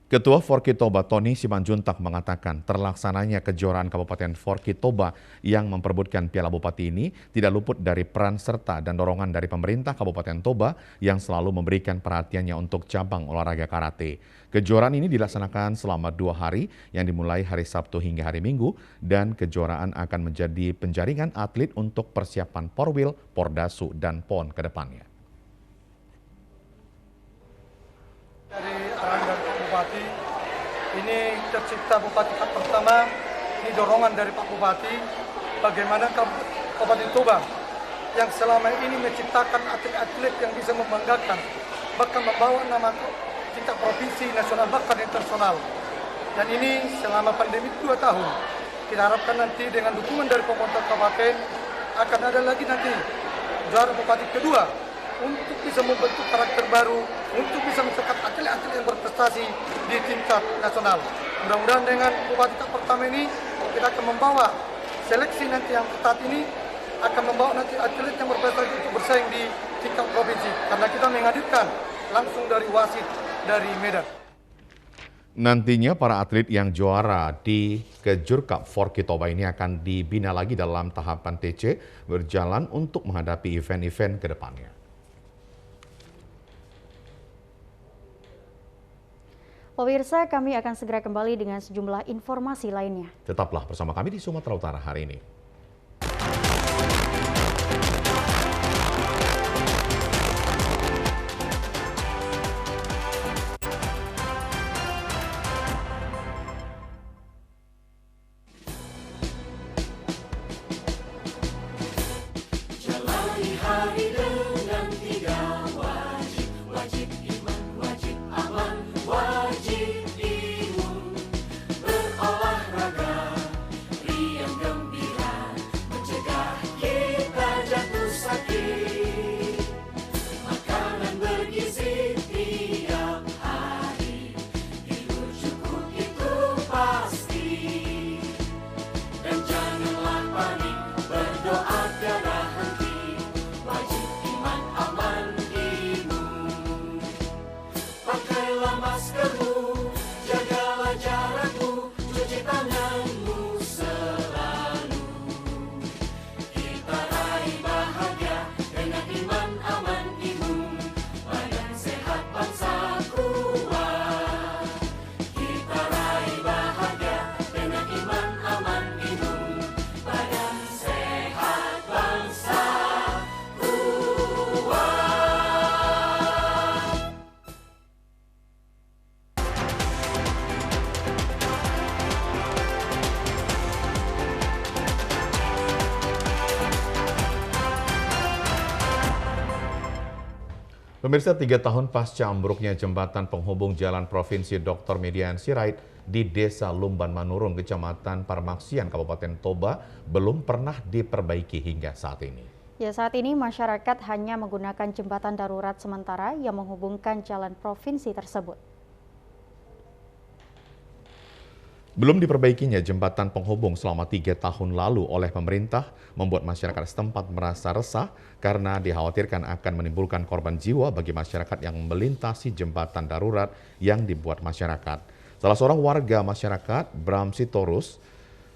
Ketua Forki Toba Tony Simanjuntak mengatakan terlaksananya kejuaraan Kabupaten Forki Toba yang memperebutkan Piala Bupati ini tidak luput dari peran serta dan dorongan dari pemerintah Kabupaten Toba yang selalu memberikan perhatiannya untuk cabang olahraga karate. Kejuaraan ini dilaksanakan selama 2 hari yang dimulai hari Sabtu hingga hari Minggu dan kejuaraan akan menjadi penjaringan atlet untuk persiapan Porwil, Pordasu, dan PON ke depannya. Dari arahan dari Pak Bupati, ini tercipta Bupati Cup pertama, ini dorongan dari Pak Bupati, bagaimana Kabupaten Toba yang selama ini menciptakan atlet-atlet yang bisa membanggakan, bahkan membawa nama tingkat provinsi, nasional, bahkan internasional. Dan ini selama pandemi 2 tahun, kita harapkan nanti dengan dukungan dari pemerintah kabupaten akan ada lagi nanti juara Bupati kedua, untuk bisa membentuk karakter baru, untuk bisa mencetak atlet-atlet yang berprestasi di tingkat nasional. Mudah-mudahan dengan Bupati Cup pertama ini, kita akan membawa seleksi nanti yang ketat ini, akan membawa nanti atlet yang berprestasi untuk bersaing di tingkat provinsi. Karena kita menghadirkan langsung dari wasit dari Medan. Nantinya para atlet yang juara di Kejur Cup Forki Toba ini akan dibina lagi dalam tahapan TC berjalan untuk menghadapi event-event ke depannya. Pemirsa, kami akan segera kembali dengan sejumlah informasi lainnya. Tetaplah bersama kami di Sumatera Utara hari ini. Jalani hari dengan 3 wajib, wajib iman, wajib aman, wajib imun, berolahraga, riang gembira, mencegah kita jatuh sakit, makanan bergizi tiap hari, tidur cukup itu pasti, dan janganlah panik, berdoa tiada henti, wajib iman, aman, imun. Pakailah maskermu, jagalah jarakmu, cuci tanganmu selalu. Kita raih bahagia dengan iman, aman, imun, badan sehat, bangsa kuat. Kita raih bahagia dengan iman, aman, imun, badan sehat, bangsa kuat. Pemirsa, 3 tahun pasca ambruknya jembatan penghubung Jalan Provinsi Dr. Median Sirait di Desa Lumban Manurung, Kecamatan Parmaksian, Kabupaten Toba, belum pernah diperbaiki hingga saat ini. Ya, saat ini masyarakat hanya menggunakan jembatan darurat sementara yang menghubungkan jalan provinsi tersebut. Belum diperbaikinya jembatan penghubung selama 3 tahun lalu oleh pemerintah membuat masyarakat setempat merasa resah karena dikhawatirkan akan menimbulkan korban jiwa bagi masyarakat yang melintasi jembatan darurat yang dibuat masyarakat. Salah seorang warga masyarakat, Bram Sitorus,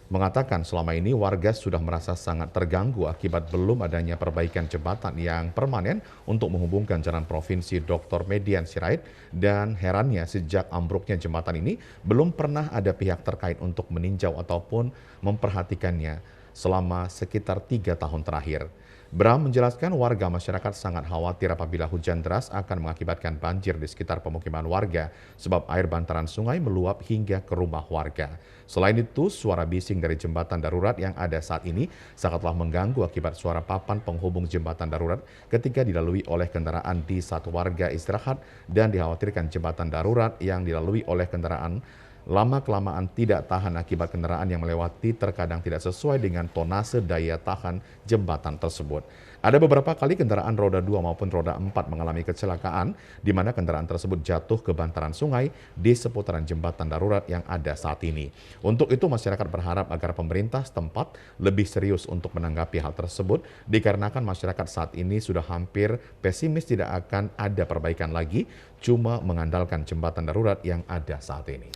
mengatakan selama ini warga sudah merasa sangat terganggu akibat belum adanya perbaikan jembatan yang permanen untuk menghubungkan jalan provinsi Dr. Median Sirait, dan herannya sejak ambruknya jembatan ini belum pernah ada pihak terkait untuk meninjau ataupun memperhatikannya selama sekitar 3 tahun terakhir. Bram menjelaskan warga masyarakat sangat khawatir apabila hujan deras akan mengakibatkan banjir di sekitar pemukiman warga sebab air bantaran sungai meluap hingga ke rumah warga. Selain itu, suara bising dari jembatan darurat yang ada saat ini sangatlah mengganggu akibat suara papan penghubung jembatan darurat ketika dilalui oleh kendaraan di saat warga istirahat, dan dikhawatirkan jembatan darurat yang dilalui oleh kendaraan lama-kelamaan tidak tahan akibat kendaraan yang melewati terkadang tidak sesuai dengan tonase daya tahan jembatan tersebut. Ada beberapa kali kendaraan roda 2 maupun roda 4 mengalami kecelakaan di mana kendaraan tersebut jatuh ke bantaran sungai di seputaran jembatan darurat yang ada saat ini. Untuk itu masyarakat berharap agar pemerintah setempat lebih serius untuk menanggapi hal tersebut dikarenakan masyarakat saat ini sudah hampir pesimis tidak akan ada perbaikan lagi, cuma mengandalkan jembatan darurat yang ada saat ini.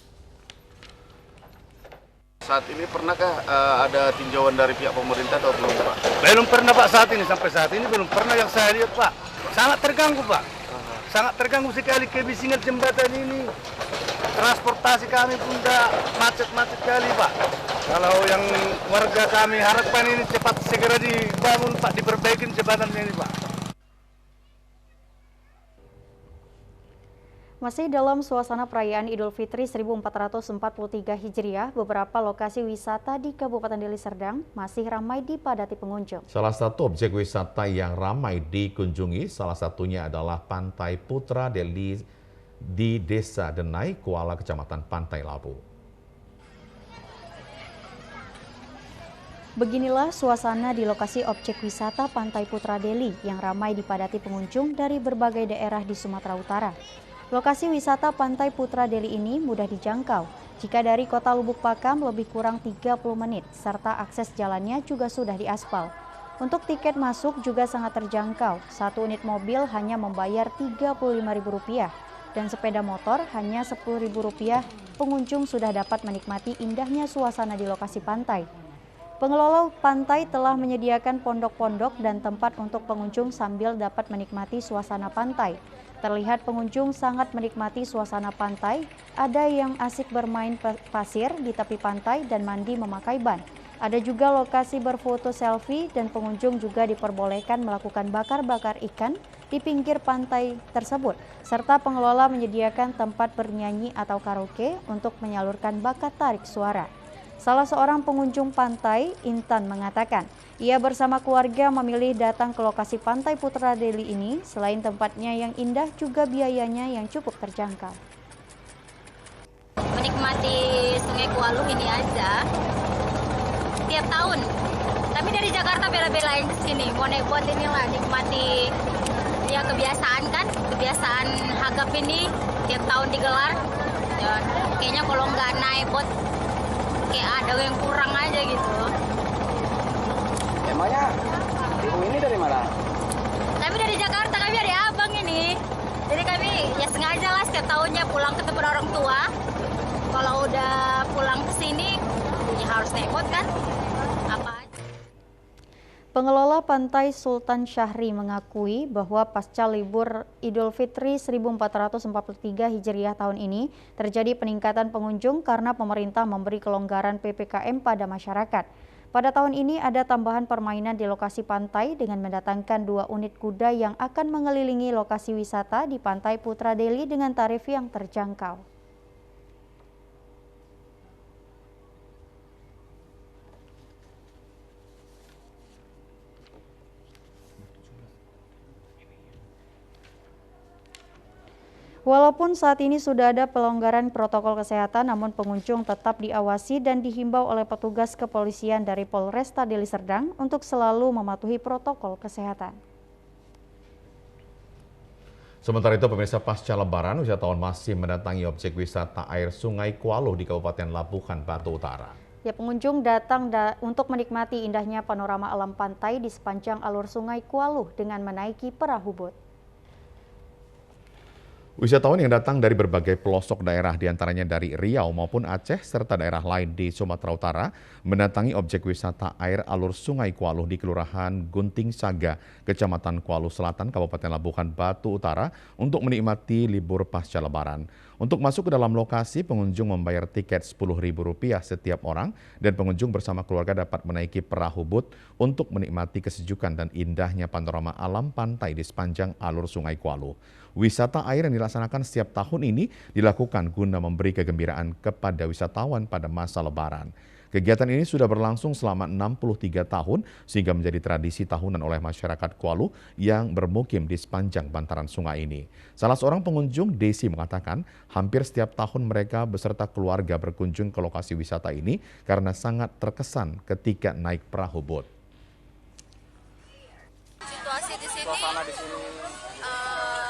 Saat ini pernahkah ada tinjauan dari pihak pemerintah atau belum, Pak? Belum pernah, Pak, sampai saat ini belum pernah yang saya lihat, Pak. Sangat terganggu, Pak. Sangat terganggu sekali kebisingan jembatan ini. Transportasi kami pun udah macet-macet sekali, Pak. Kalau yang warga kami harapkan ini cepat segera dibangun, Pak, diperbaiki jembatan ini, Pak. Masih dalam suasana perayaan Idul Fitri 1443 Hijriah, beberapa lokasi wisata di Kabupaten Deli Serdang masih ramai dipadati pengunjung. Salah satu objek wisata yang ramai dikunjungi, salah satunya adalah Pantai Putra Deli di Desa Denai, Kuala, Kecamatan Pantai Labu. Beginilah suasana di lokasi objek wisata Pantai Putra Deli yang ramai dipadati pengunjung dari berbagai daerah di Sumatera Utara. Lokasi wisata Pantai Putra Deli ini mudah dijangkau. Jika dari kota Lubuk Pakam lebih kurang 30 menit, serta akses jalannya juga sudah diaspal. Untuk tiket masuk juga sangat terjangkau. Satu unit mobil hanya membayar Rp35.000 dan sepeda motor hanya Rp10.000. Pengunjung sudah dapat menikmati indahnya suasana di lokasi pantai. Pengelola pantai telah menyediakan pondok-pondok dan tempat untuk pengunjung sambil dapat menikmati suasana pantai. Terlihat pengunjung sangat menikmati suasana pantai, ada yang asik bermain pasir di tepi pantai dan mandi memakai ban. Ada juga lokasi berfoto selfie dan pengunjung juga diperbolehkan melakukan bakar-bakar ikan di pinggir pantai tersebut, serta pengelola menyediakan tempat bernyanyi atau karaoke untuk menyalurkan bakat tarik suara. Salah seorang pengunjung pantai, Intan, mengatakan ia bersama keluarga memilih datang ke lokasi Pantai Putra Deli ini. Selain tempatnya yang indah, juga biayanya yang cukup terjangkau. Menikmati Sungai Kualuh ini aja tiap tahun. Tapi dari Jakarta bela-belain ke sini. Mau naik buat inilah, nikmati ya kebiasaan kan. Kebiasaan Hagap ini tiap tahun digelar. Ya, kayaknya kalau nggak naik buat kayak ada yang kurang aja gitu. Emangnya ibu ini dari mana? Kami dari Jakarta, kami dari Abang ini. Jadi kami ya sengaja lah setiap tahunnya pulang ke tempat orang tua. Kalau udah pulang ke sini ya harus naik boat kan. Apa aja. Pengelola Pantai Sultan Syahri mengakui bahwa pasca libur Idul Fitri 1443 Hijriah tahun ini terjadi peningkatan pengunjung karena pemerintah memberi kelonggaran PPKM pada masyarakat. Pada tahun ini ada tambahan permainan di lokasi pantai dengan mendatangkan 2 unit kuda yang akan mengelilingi lokasi wisata di Pantai Putra Deli dengan tarif yang terjangkau. Walaupun saat ini sudah ada pelonggaran protokol kesehatan, namun pengunjung tetap diawasi dan dihimbau oleh petugas kepolisian dari Polresta Deli Serdang untuk selalu mematuhi protokol kesehatan. Sementara itu, pemirsa, pasca Lebaran, wisatawan masih mendatangi objek wisata air Sungai Kualuh di Kabupaten Labuhan Batu Utara. Ya, pengunjung datang untuk menikmati indahnya panorama alam pantai di sepanjang alur Sungai Kualuh dengan menaiki perahu bot. Wisatawan yang datang dari berbagai pelosok daerah diantaranya dari Riau maupun Aceh serta daerah lain di Sumatera Utara mendatangi objek wisata air alur Sungai Kualuh di Kelurahan Gunting Saga, Kecamatan Kualuh Selatan, Kabupaten Labuhan Batu Utara untuk menikmati libur pasca Lebaran. Untuk masuk ke dalam lokasi, pengunjung membayar tiket Rp10.000 setiap orang dan pengunjung bersama keluarga dapat menaiki perahu bot untuk menikmati kesejukan dan indahnya panorama alam pantai di sepanjang alur Sungai Kualuh. Wisata air yang dilaksanakan setiap tahun ini dilakukan guna memberi kegembiraan kepada wisatawan pada masa Lebaran. Kegiatan ini sudah berlangsung selama 63 tahun sehingga menjadi tradisi tahunan oleh masyarakat Kualu yang bermukim di sepanjang bantaran sungai ini. Salah seorang pengunjung, Desi, mengatakan hampir setiap tahun mereka beserta keluarga berkunjung ke lokasi wisata ini karena sangat terkesan ketika naik perahu bot. Situasi di sini,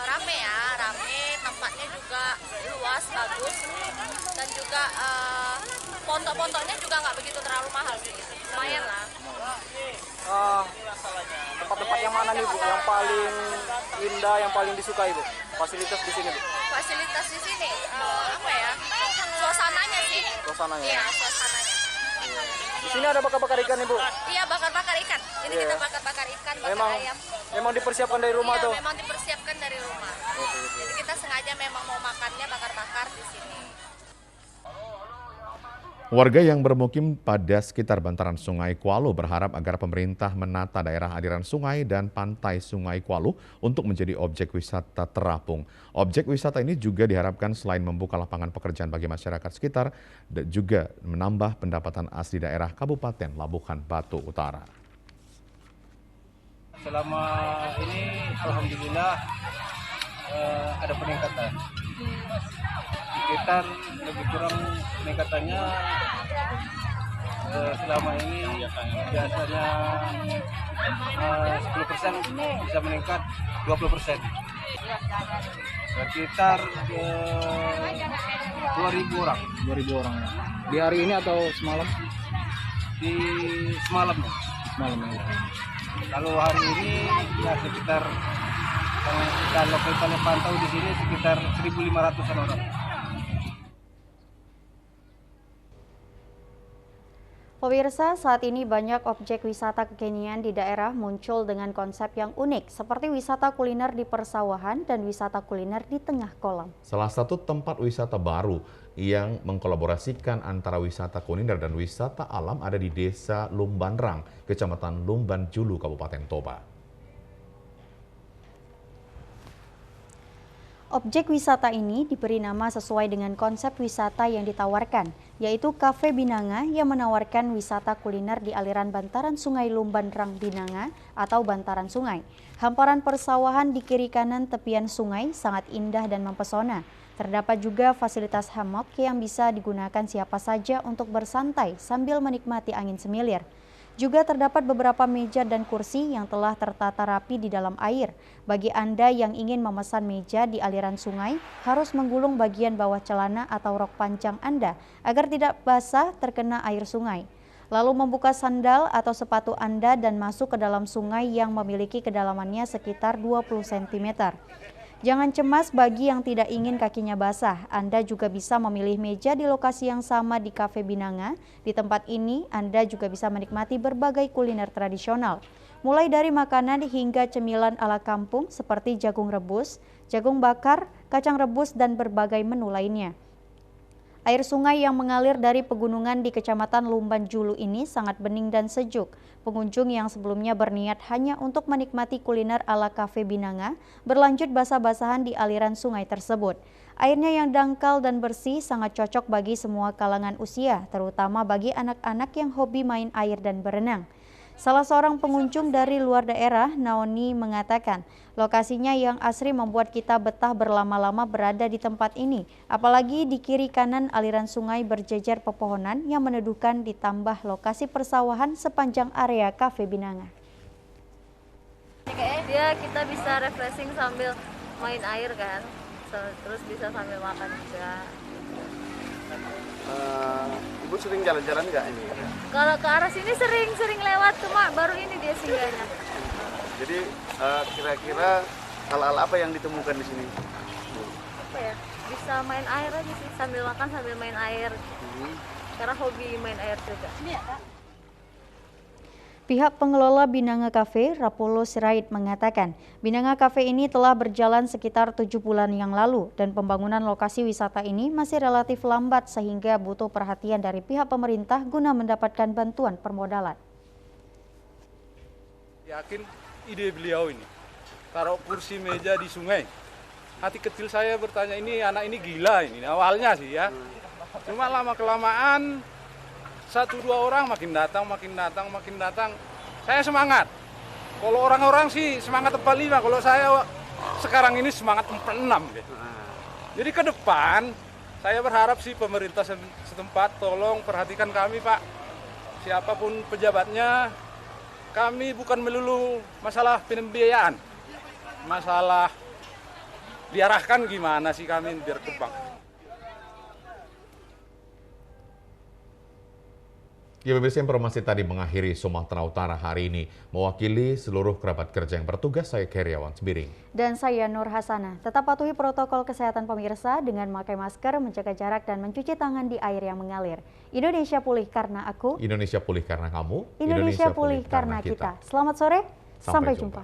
rame ya, tempatnya juga luas, bagus, dan juga pondok-pondoknya juga nggak begitu terlalu mahal sih, lumayan lah. Tempat-tempat yang mana nih Bu, yang paling indah, yang paling disukai Bu? Fasilitas di sini Bu? Fasilitas di sini, apa ya, suasananya sih. Suasananya? Iya, suasananya. Di sini ada bakar-bakar ikan nih Bu? Iya, bakar-bakar ikan. Ini kita bakar-bakar ikan, bakar ayam. Memang dipersiapkan dari rumah tuh? Memang dipersiapkan dari rumah. Jadi kita sengaja memang mau makannya bakar-bakar di sini. Warga yang bermukim pada sekitar bantaran Sungai Kualu berharap agar pemerintah menata daerah aliran sungai dan pantai Sungai Kualu untuk menjadi objek wisata terapung. Objek wisata ini juga diharapkan selain membuka lapangan pekerjaan bagi masyarakat sekitar, dan juga menambah pendapatan asli daerah Kabupaten Labuhan Batu Utara. Selama ini alhamdulillah ada peningkatan. Sekitar lebih kurang peningkatannya selama ini biasanya 10% bisa meningkat 20%. Sekitar 2.000 orang. 2.000 orang. Di hari ini atau semalam? Di semalamnya. Semalamnya. Kalau hari ini ya sekitar kalau kita pantau di sini sekitar 1.500-an orang. Pemirsa, saat ini banyak objek wisata kekinian di daerah muncul dengan konsep yang unik, seperti wisata kuliner di persawahan dan wisata kuliner di tengah kolam. Salah satu tempat wisata baru yang mengkolaborasikan antara wisata kuliner dan wisata alam ada di Desa Lumbanrang, Kecamatan Lumban Julu, Kabupaten Toba. Objek wisata ini diberi nama sesuai dengan konsep wisata yang ditawarkan, yaitu Cafe Binanga yang menawarkan wisata kuliner di aliran bantaran Sungai Lumbanrang Binanga atau bantaran sungai. Hamparan persawahan di kiri kanan tepian sungai sangat indah dan mempesona. Terdapat juga fasilitas hammock yang bisa digunakan siapa saja untuk bersantai sambil menikmati angin semilir. Juga terdapat beberapa meja dan kursi yang telah tertata rapi di dalam air. Bagi Anda yang ingin memesan meja di aliran sungai, harus menggulung bagian bawah celana atau rok panjang Anda agar tidak basah terkena air sungai. Lalu membuka sandal atau sepatu Anda dan masuk ke dalam sungai yang memiliki kedalamannya sekitar 20 cm. Jangan cemas bagi yang tidak ingin kakinya basah. Anda juga bisa memilih meja di lokasi yang sama di Cafe Binanga. Di tempat ini, Anda juga bisa menikmati berbagai kuliner tradisional. Mulai dari makanan hingga cemilan ala kampung seperti jagung rebus, jagung bakar, kacang rebus, dan berbagai menu lainnya. Air sungai yang mengalir dari pegunungan di Kecamatan Lumban Julu ini sangat bening dan sejuk. Pengunjung yang sebelumnya berniat hanya untuk menikmati kuliner ala Cafe Binanga berlanjut basah-basahan di aliran sungai tersebut. Airnya yang dangkal dan bersih sangat cocok bagi semua kalangan usia, terutama bagi anak-anak yang hobi main air dan berenang. Salah seorang pengunjung dari luar daerah, Naoni, mengatakan lokasinya yang asri membuat kita betah berlama-lama berada di tempat ini. Apalagi di kiri kanan aliran sungai berjejer pepohonan yang meneduhkan ditambah lokasi persawahan sepanjang area Cafe Binanga. Dia kita bisa refreshing sambil main air kan, terus bisa sambil makan juga. Ibu sering jalan-jalan nggak ini? Kalau ke arah sini sering lewat, cuma baru ini dia singgahnya. Jadi kira-kira hal-hal apa yang ditemukan di sini? Apa ya? Bisa main air aja sih, sambil makan sambil main air. Karena hobi main air juga. Ini ya, Kak? Pihak pengelola Binanga Cafe, Rapolo Sirait, mengatakan Binanga Cafe ini telah berjalan sekitar 7 bulan yang lalu dan pembangunan lokasi wisata ini masih relatif lambat sehingga butuh perhatian dari pihak pemerintah guna mendapatkan bantuan permodalan. Yakin ide beliau ini, taruh kursi meja di sungai. Hati kecil saya bertanya, ini anak ini gila ini awalnya sih ya. Cuma lama-kelamaan 1-2 orang makin datang. Saya semangat. Kalau orang-orang sih semangat 45, kalau saya sekarang ini semangat 46 gitu. Jadi ke depan saya berharap sih pemerintah setempat tolong perhatikan kami, Pak. Siapapun pejabatnya, kami bukan melulu masalah pembiayaan. Masalah diarahkan gimana sih kami biar kembang. Ya, pemirsa, informasi tadi mengakhiri Sumatera Utara hari ini. Mewakili seluruh kerabat kerja yang bertugas, saya Keriawan Sembiring. Dan saya Nur Hasanah. Tetap patuhi protokol kesehatan pemirsa dengan memakai masker, menjaga jarak, dan mencuci tangan di air yang mengalir. Indonesia pulih karena aku. Indonesia pulih karena kamu. Indonesia pulih karena kita. Selamat sore, sampai jumpa.